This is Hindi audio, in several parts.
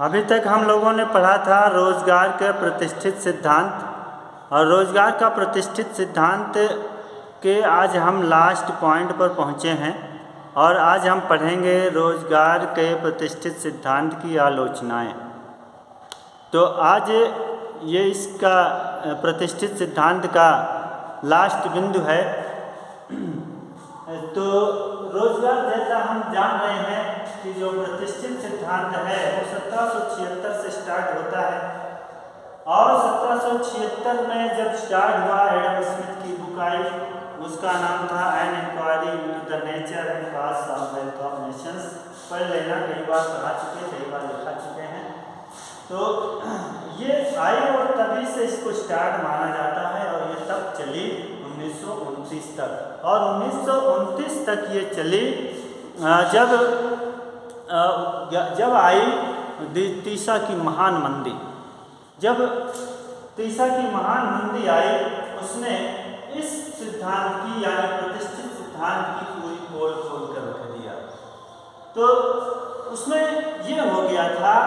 अभी तक हम लोगों ने पढ़ा था रोजगार के प्रतिष्ठित सिद्धांत, और रोजगार का प्रतिष्ठित सिद्धांत के आज हम लास्ट पॉइंट पर पहुँचे हैं। और आज हम पढ़ेंगे रोजगार के प्रतिष्ठित सिद्धांत की आलोचनाएं। तो आज ये इसका प्रतिष्ठित सिद्धांत का लास्ट बिंदु है। तो रोजगार जैसा हम जान रहे हैं कि जो प्रतिष्ठित सिद्धांत है वो 1776 से स्टार्ट होता है, और 1776 में जब स्टार्ट हुआ एडम स्मिथ की बुक आई, उसका नाम था an inquiry into the nature and cause of wealth of nations. पढ़ लेना, कई बार पढ़ा चुके, कई बार लिखा चुके हैं। तो ये आई और तभी से इसको स्टार्ट माना जाता है, और ये तब चली 1929 तक। और 1929 तक ये चली जब आई तीसा की महान मंदी। जब तीसा की महान मंदी आई, उसने इस सिद्धांत की यानी प्रतिष्ठित सिद्धांत की पूरी पोल खोल कर रख दिया। तो उसमें ये हो गया था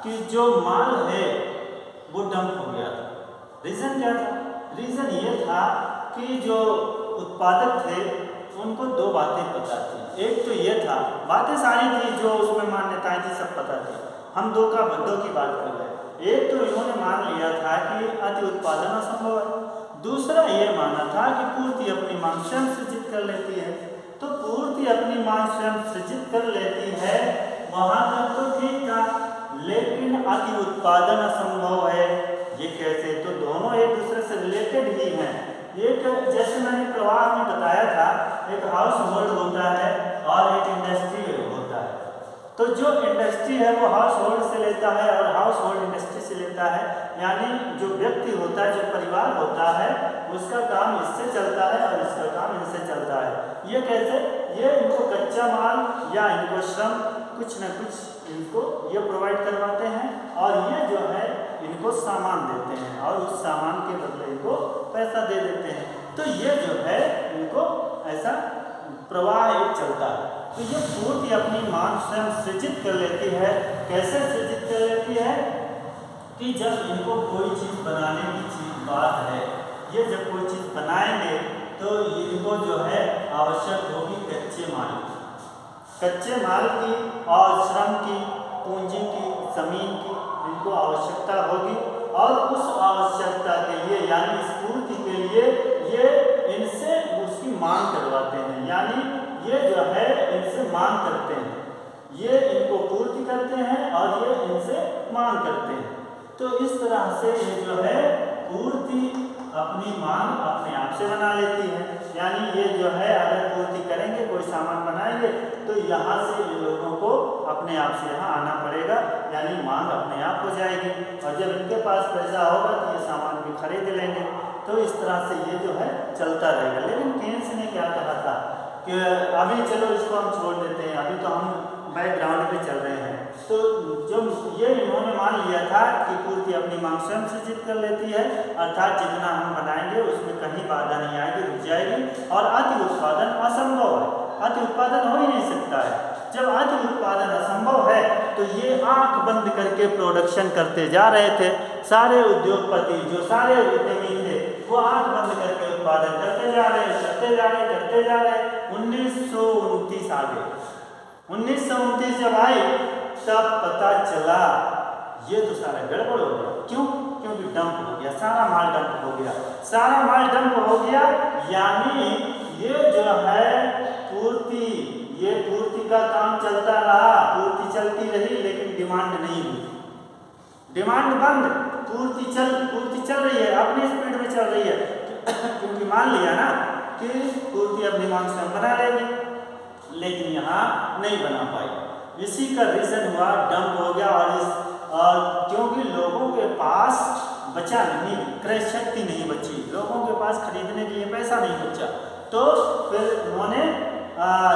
कि जो माल है वो डंप हो गया था। रीज़न क्या था? रीज़न ये था कि जो उत्पादक थे उनको दो बातें पता थी। एक तो ये था, बातें सारी थी जो उसमें मान्यताएं थी सब पता थी, हम दो की बात कर रहे हैं। एक तो इन्होंने मान लिया था कि अति उत्पादन असंभव है। दूसरा ये माना था कि पूर्ति अपनी मांग स्वयं सृजित कर लेती है। तो पूर्ति अपनी मांग स्वयं सृजित कर लेती है, वहाँ तक तो ठीक था, लेकिन अति उत्पादन असंभव है, ये कैसे? तो दोनों एक दूसरे से रिलेटेड ही हैं। एक जैसे मैंने प्रवाह में बताया था, एक हाउस होल्ड होता है और एक इंडस्ट्री होता है। तो जो इंडस्ट्री है वो हाउस होल्ड से लेता है और हाउस होल्ड इंडस्ट्री से लेता है, यानी जो व्यक्ति होता है, जो परिवार होता है, उसका काम इससे चलता है और इसका काम इनसे चलता है। ये कैसे? ये इनको कच्चा माल या इनको श्रम कुछ न कुछ इनको ये प्रोवाइड करवाते हैं, और ये जो है इनको सामान देते हैं और उस सामान के बदले इनको पैसा दे देते हैं। तो ये जो है इनको ऐसा प्रवाह एक चलता है। तो ये पूर्ति अपनी मांग स्वयं सृजित कर लेती है। कैसे सृजित कर लेती है? कि जब इनको कोई चीज़ बनाने की बात है, ये जब कोई चीज़ बनाएंगे तो इनको जो है आवश्यक होगी कच्चे माल की और श्रम की, पूंजी की, जमीन की इनको आवश्यकता होगी। और उस आवश्यकता के लिए यानी इस पूर्ति के लिए ये इनसे उसकी मांग करवाते हैं, यानी ये जो है इनसे मांग करते हैं, ये इनको पूर्ति करते हैं और ये इनसे मांग करते हैं। तो इस तरह से ये जो है पूर्ति अपनी मांग अपने आप से बना लेती है। यानी ये जो है अगर पूर्ति करेंगे, कोई सामान बनाएंगे, तो यहाँ से इन लोगों को अपने आप से यहाँ आना पड़ेगा, यानी मांग अपने आप हो जाएगी। और जब इनके पास पैसा होगा तो ये सामान भी खरीद लेंगे। तो इस तरह से ये जो है चलता रहेगा। लेकिन केन्स ने क्या कहा था कि अभी चलो इसको हम छोड़ देते हैं, अभी तो हम बैकग्राउंड पे चल रहे हैं। तो जो ये इन्होंने मान लिया था कि पूर्ति अपनी मांग स्वयं सृजित कर लेती है, अर्थात जितना हम बनाएंगे उसमें कहीं बाधा नहीं आएगी, रुक जाएगी। और अति उत्पादन असंभव है, अति उत्पादन हो ही नहीं सकता है। जब अति उत्पादन असंभव है तो ये आंख बंद करके प्रोडक्शन करते जा रहे थे। सारे उद्योगपति जो सारे उद्यमी थे वो आंख बंद करके उत्पादन करते जा रहे 1929 आ गए। 1929 जब आई तब पता चला ये तो सारा गड़बड़ हो गया। क्यों? क्योंकि डंप हो गया, सारा माल डंप हो गया। सारा माल डंप हो गया यानी ये जो है पूर्ति का काम चलता रहा, पूर्ति चलती रही, लेकिन डिमांड नहीं हुई। डिमांड बंद, पूर्ति चल रही है, अपनी स्पीड में चल रही है। क्योंकि मान लिया ना कि पूर्ति अपनी मांग स्वयं बना लेगी, लेकिन यहाँ नहीं बना पाई। इसी का रीज़न हुआ डंप हो गया। और क्योंकि लोगों के पास बचा नहीं, क्रय शक्ति नहीं बची, लोगों के पास खरीदने के लिए पैसा नहीं बचा। तो फिर उन्होंने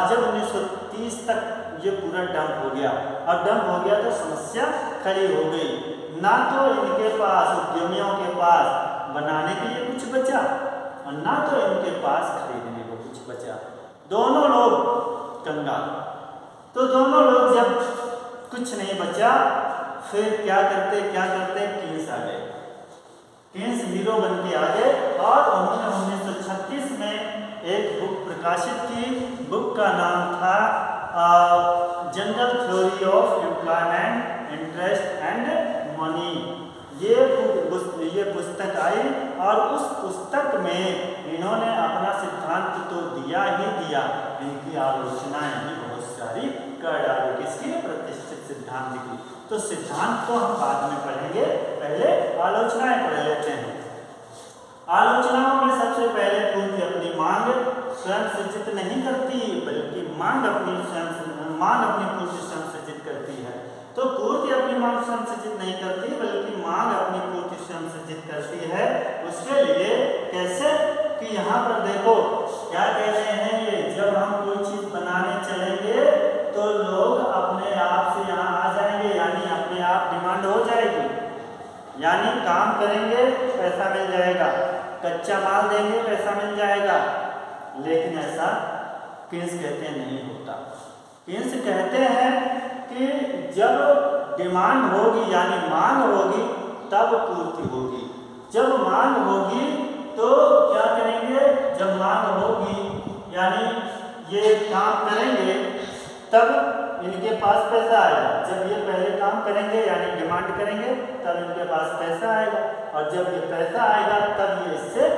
जब 1930 तक ये पूरा डंप हो गया, और डंप हो गया तो समस्या खड़ी हो गई। ना तो इनके पास, उद्यमियों के पास बनाने के लिए कुछ बचा, और ना तो इनके पास खरीदने को कुछ बचा। दोनों लोग कंगाल। तो दोनों लोग जब कुछ नहीं बचा, फिर क्या करते कीन्स आ गए। कीन्स हीरो बन के आ गए और उन्होंने 1936 में एक बुक प्रकाशित की। बुक का नाम था general theory of employment, interest and money. ये पुस्तक आई और उस पुस्तक में इन्होंने अपना सिद्धांत तो दिया ही दिया, इनकी आलोचनाएं भी बहुत सारी कर डाली। किसकी? प्रतिष्ठित सिद्धांत की। तो सिद्धांत को हम बाद में पढ़ेंगे, पहले आलोचनाएं पढ़ लेते हैं। आलोचनाओं में सबसे पहले पूर्ति अपनी मांग स्वयं सृजित नहीं करती, बल्कि मांग अपनी पूर्ति स्वयं सृजित करती है। तो पूर्ति अपनी मांग स्वयं सृजित नहीं करती, बल्कि मांग अपनी पूर्ति स्वयं सृजित करती है। उसके लिए कैसे? कि यहाँ पर देखो क्या कह रहे हैं ये, जब हम कोई चीज बनाने चलेंगे तो लोग अपने आप से यहाँ आ जाएंगे, यानी अपने आप डिमांड हो जाएगी। यानी काम करेंगे पैसा मिल जाएगा, कच्चा माल देंगे पैसा मिल जाएगा। लेकिन ऐसा कीन्स कहते हैं नहीं होता। कीन्स कहते हैं कि जब डिमांड होगी यानी मांग होगी तब पूर्ति होगी। जब मांग होगी तो क्या करेंगे? जब मांग होगी यानी ये काम करेंगे तब इनके पास पैसा आएगा। जब ये पहले काम करेंगे यानी डिमांड करेंगे तब इनके पास पैसा आएगा, और जब ये पैसा आएगा तब ये इससे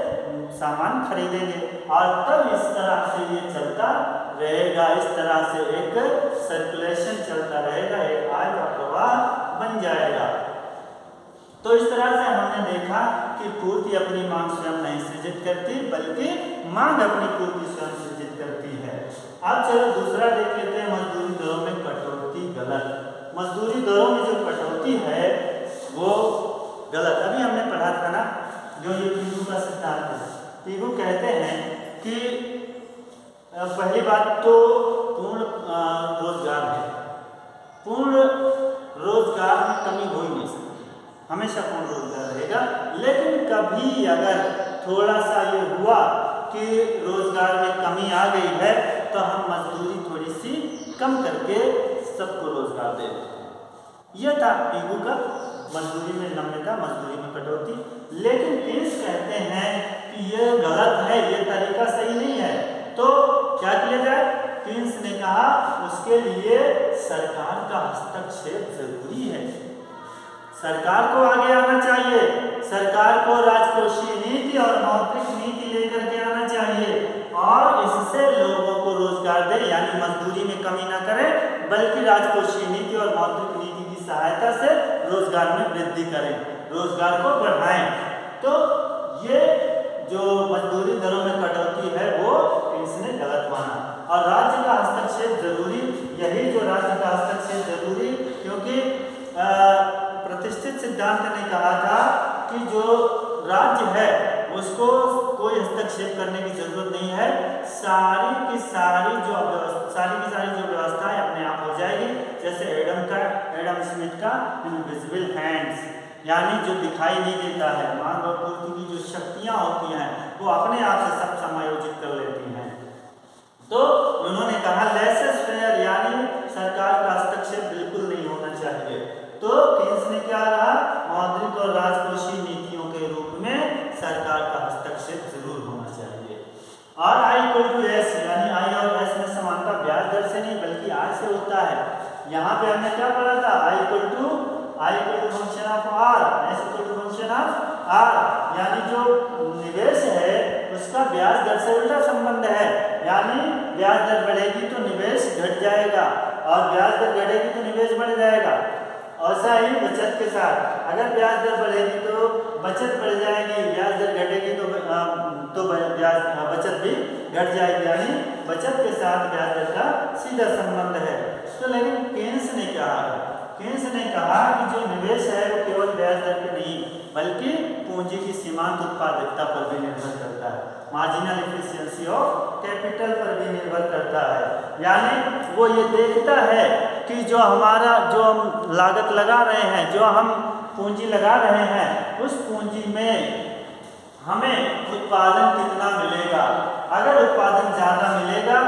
सामान खरीदेंगे, और तब इस तरह से ये चलता रहेगा। इस तरह से एक सर्कुलेशन चलता रहेगा, एक आय का प्रवाह बन जाएगा। तो इस तरह से हमने देखा कि पूर्ति अपनी मांग स्वयं नहीं सृजित करती, बल्कि मांग अपनी पूर्ति स्वयं सृजित करती है। अब चलो दूसरा देख लेते हैं, मजदूरी दरों में कटौती गलत। मजदूरी दरों में जो कटौती है वो गलत। अभी हमने पढ़ा था ना, जो ये पीगू का सिद्धांत है। पीगू कहते हैं कि पहली बात तो पूर्ण रोजगार है। पूर्ण रोजगार में कमी हो ही नहीं सकती, हमेशा पूर्ण रोजगार रहेगा। लेकिन कभी अगर थोड़ा सा ये हुआ कि रोजगार में कमी आ गई है तो हम मजदूरी थोड़ी सी कम करके सबको रोजगार दे देते हैं। यह था पीगू का, मजदूरी में नम्यता, मजदूरी में कटौती। लेकिन कीन्स कहते हैं कि यह गलत है, यह तरीका सही नहीं है। तो क्या किया जाए? कीन्स ने कहा उसके लिए सरकार का हस्तक्षेप जरूरी है। सरकार को आगे आना चाहिए, सरकार को राजकोषीय नीति और मौद्रिक नीति लेकर के आना चाहिए, और इससे लोगों को रोजगार दे, यानी मजदूरी में कमी ना करे, बल्कि राजकोषीय नीति और मौद्रिक नीति की सहायता से रोजगार में वृद्धि करें, रोजगार को बढ़ाएं। तो ये जो मजदूरी दरों में कटौती है वो इसने गलत माना। और राज्य का हस्तक्षेप जरूरी, यही जो राज्य का हस्तक्षेप जरूरी, क्योंकि प्रतिष्ठित सिद्धांत ने कहा था कि जो राज्य है उसको कोई हस्तक्षेप करने की जरूरत नहीं है। सारी की सारी जो व्यवस्थाएं अपने आप हो जाएगी। जैसे एडम स्मिथ का इनविजिबल हैंड्स, यानी जो दिखाई नहीं देता है, मांग और पूर्ति की जो शक्तियां होती हैं वो अपने आप से सब समायोजित कर लेती हैं। तो उन्होंने कहा लेसेस फेयर, यानी सरकार का हस्तक्षेप बिल्कुल नहीं होना चाहिए। तो कीन्स ने क्या कहा? मौद्रिक और राजकोषीय नीतियों के रूप में सरकार का हस्तक्षेप जरूर होना चाहिए। और I=S, यानी I और S में समानता ब्याज दर से नहीं बल्कि आय से होता है। यहाँ पे हमने क्या पढ़ा था? I function of R, S function of R, यानी जो निवेश है उसका ब्याज दर से उल्टा संबंध है। यानी ब्याज दर बढ़ेगी तो निवेश घट जाएगा, और ब्याज दर घटेगी तो निवेश बढ़ जाएगा। ऐसा ही बचत के साथ, अगर ब्याज दर बढ़ेगी तो बचत बढ़ जाएगी, ब्याज दर घटेगी तो बचत भी घट जाएगी, यानी बचत के साथ ब्याज दर का सीधा संबंध है। तो लेकिन कीन्स ने क्या कहा? कीन्स ने कहा कि जो निवेश है वो केवल ब्याज दर पे नहीं बल्कि पूंजी की सीमांत उत्पादकता पर भी निर्भर करता है, मार्जिनल एफिशिएंसी ऑफ कैपिटल पर भी निर्भर करता है। यानी वो ये देखता है कि जो हम लागत लगा रहे हैं, जो हम पूंजी लगा रहे हैं, उस पूंजी में हमें उत्पादन कितना मिलेगा। अगर उत्पादन ज़्यादा मिलेगा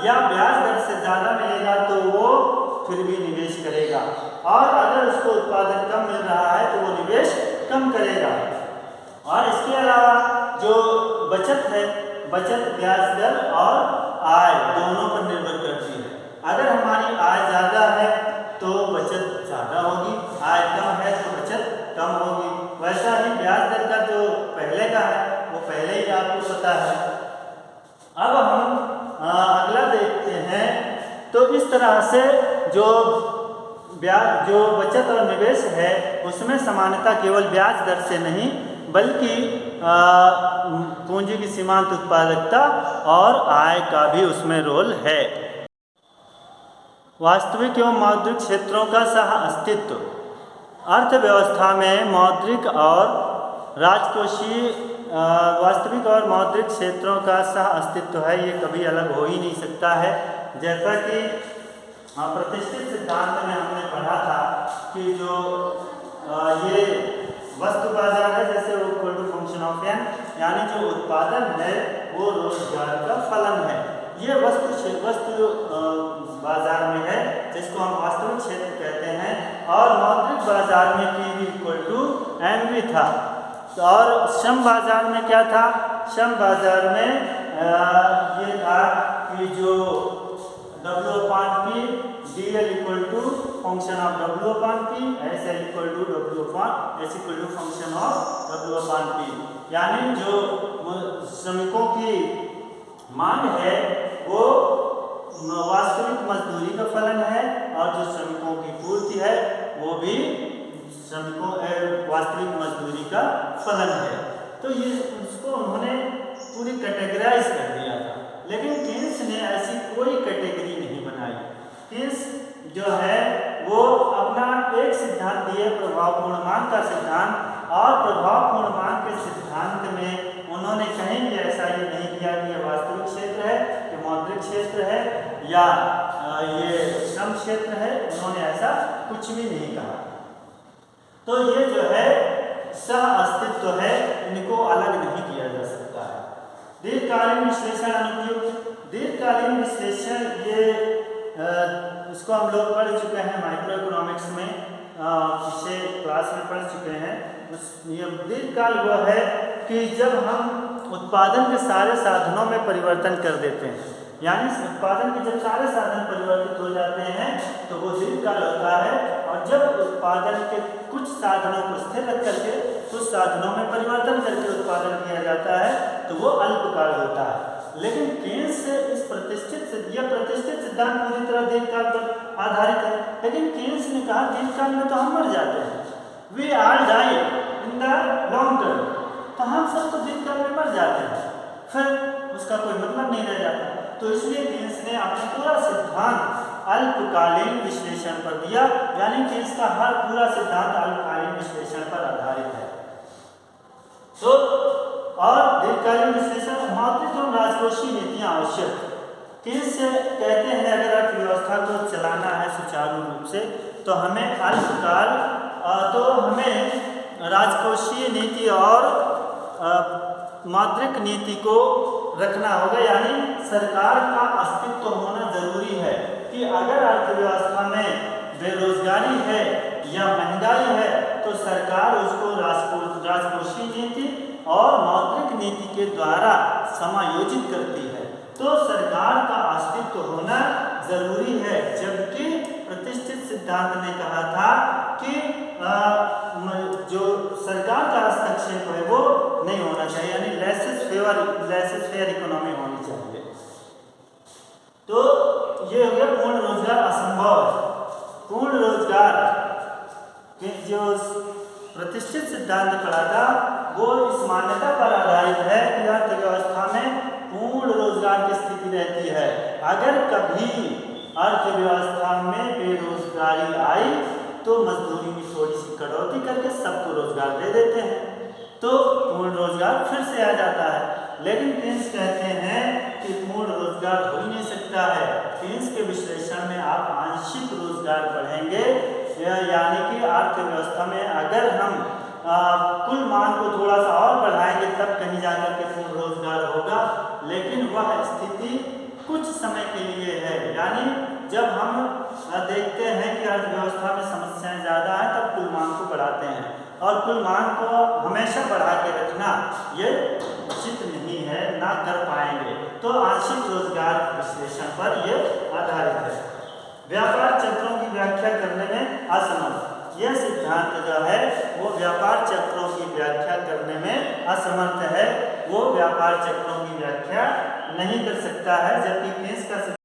या ब्याज दर से ज़्यादा मिलेगा तो वो फिर भी निवेश करेगा, और अगर उसको उत्पादन कम मिल रहा है तो वो निवेश कम करेगा। और इसके अलावा जो बचत है, बचत ब्याज दर और आय दोनों पर निर्भर करती है। अगर हमारी आय ज़्यादा है तो बचत ज़्यादा होगी, आय कम है तो बचत कम होगी। वैसा ही ब्याज दर का जो पहले का है वो पहले ही आपको पता है। अब हम अगला देखते हैं। तो इस तरह से जो बचत और निवेश है उसमें समानता केवल ब्याज दर से नहीं बल्कि पूंजी की सीमांत उत्पादकता और आय का भी उसमें रोल है। वास्तविक एवं मौद्रिक क्षेत्रों का सह अस्तित्व। अर्थव्यवस्था में मौद्रिक और राजकोषीय वास्तविक और मौद्रिक क्षेत्रों का सह अस्तित्व है, ये कभी अलग हो ही नहीं सकता है। जैसा कि प्रतिष्ठित सिद्धांत में हमने पढ़ा था कि जो ये वस्तु बाजार है जैसे वो equal to function of N, यानी जो उत्पादन है वो रोजगार का फलन है। ये वस्तु बाजार में है जिसको हम वास्तविक क्षेत्र कहते हैं। और मौद्रिक बाजार में पीवी इक्वल टू एमवी था। और श्रम बाजार में क्या था? श्रम बाजार में ये था कि जो W/P DL equal to function of W/P, SL equal to S equal to function of W/P, यानी जो श्रमिकों की मांग है वो वास्तविक मजदूरी का फलन है और जो श्रमिकों की पूर्ति है वो भी श्रमिकों वास्तविक मजदूरी का फलन है। तो ये उसको उन्होंने पूरी कैटेगराइज कर दिया था, लेकिन केन्स ने ऐसी कोई कैटेगरी नहीं बनाई। केन्स जो है वो अपना एक सिद्धांत दिए, प्रभावपूर्ण मांग का सिद्धांत। और प्रभावपूर्ण मांग के सिद्धांत में उन्होंने कहीं भी ऐसा ये नहीं किया कि ये वास्तविक क्षेत्र है, कि मौद्रिक क्षेत्र है या ये श्रम क्षेत्र है। उन्होंने ऐसा कुछ भी नहीं कहा। तो ये जो है सह अस्तित्व है, इनको अलग नहीं किया जा सकता है। दीर्घकालीन विश्लेषण अनुपयुक्त। दीर्घकालीन विश्लेषण ये इसको हम लोग पढ़ चुके हैं माइक्रो इकोनॉमिक्स में, पिछले क्लास में पढ़ चुके हैं। ये दीर्घकाल वो है कि जब हम उत्पादन के सारे साधनों में परिवर्तन कर देते हैं, यानी उत्पादन के जब सारे साधन परिवर्तित हो जाते हैं तो वो दीर्घकाल होता है। और जब उत्पादन के कुछ साधनों को स्थिर रख करके कुछ साधनों में परिवर्तन करके उत्पादन किया जाता है तो वो अल्पकाल होता है। लेकिन केन्स इस प्रतिष्ठित सिद्धांत पूरी तरह दीर्घकाल पर आधारित है। लेकिन केन्स ने कहा दीर्घकाल में तो हम मर जाते हैं, we are die in the long term, तो हम सब तो दीर्घकाल में मर जाते हैं, फिर उसका कोई मतलब नहीं रह जाता। तो इसलिए केन्स ने अपना पूरा सिद्धांत अल्पकालीन विश्लेषण पर दिया, यानी केन्स का हर पूरा सिद्धांत अल्पकालीन विश्लेषण पर आधारित है। तो और दीर्घकालीन विश्लेषण मौद्रिक एवं राजकोषीय नीतियां आवश्यक। केन्स कहते हैं अगर अर्थव्यवस्था को चलाना है सुचारू रूप से तो हमें अल्पकाल तो हमें राजकोषीय नीति और मौद्रिक नीति को रखना होगा, यानी सरकार का अस्तित्व होना जरूरी है। कि अगर अर्थव्यवस्था में बेरोजगारी है या महंगाई है तो सरकार उसको राजकोषीय नीति और मौद्रिक नीति के द्वारा समायोजित करती है। तो सरकार का अस्तित्व होना जरूरी है। जबकि प्रतिष्ठित सिद्धांत ने कहा था कि जो सरकार का हस्तक्षेप है वो नहीं होना चाहिए, यानी लेसेस फेयर इकोनॉमी होनी चाहिए। तो ये हो गया पूर्ण रोजगार असंभव है। पूर्ण रोजगार के जो प्रतिष्ठित सिद्धांत पढ़ा था वो इस मान्यता पर आधारित है कि अर्थव्यवस्था में पूर्ण रोजगार की स्थिति रहती है। अगर कभी अर्थव्यवस्था में बेरोजगारी आई तो मजदूरी में थोड़ी सी कटौती करके सबको रोजगार दे देते हैं, तो पूर्ण रोजगार फिर से आ जाता है। लेकिन केन्स कहते हैं कि पूर्ण रोजगार हो ही नहीं सकता है। केन्स के विश्लेषण में आप आंशिक रोजगार पढ़ेंगे, यानी कि अर्थव्यवस्था में अगर हम कुल मांग को थोड़ा सा और बढ़ाएंगे तब कहीं जाकर के पूर्ण रोजगार होगा, लेकिन वह स्थिति कुछ समय के लिए है। यानी जब हम देखते हैं कि अर्थव्यवस्था में समस्याएं ज़्यादा हैं तब बढ़ाते हैं, और कुल मांग को हमेशा बढ़ा के रखना ये उचित नहीं है, ना कर पाएंगे। तो आंशिक रोजगार विश्लेषण पर ये आधारित है। व्यापार चक्रों की व्याख्या करने में असमर्थ, यह सिद्धांत जो है वो व्यापार चक्रों की व्याख्या करने में असमर्थ है, वो व्यापार चक्रों की व्याख्या नहीं कर सकता है, जबकि केस का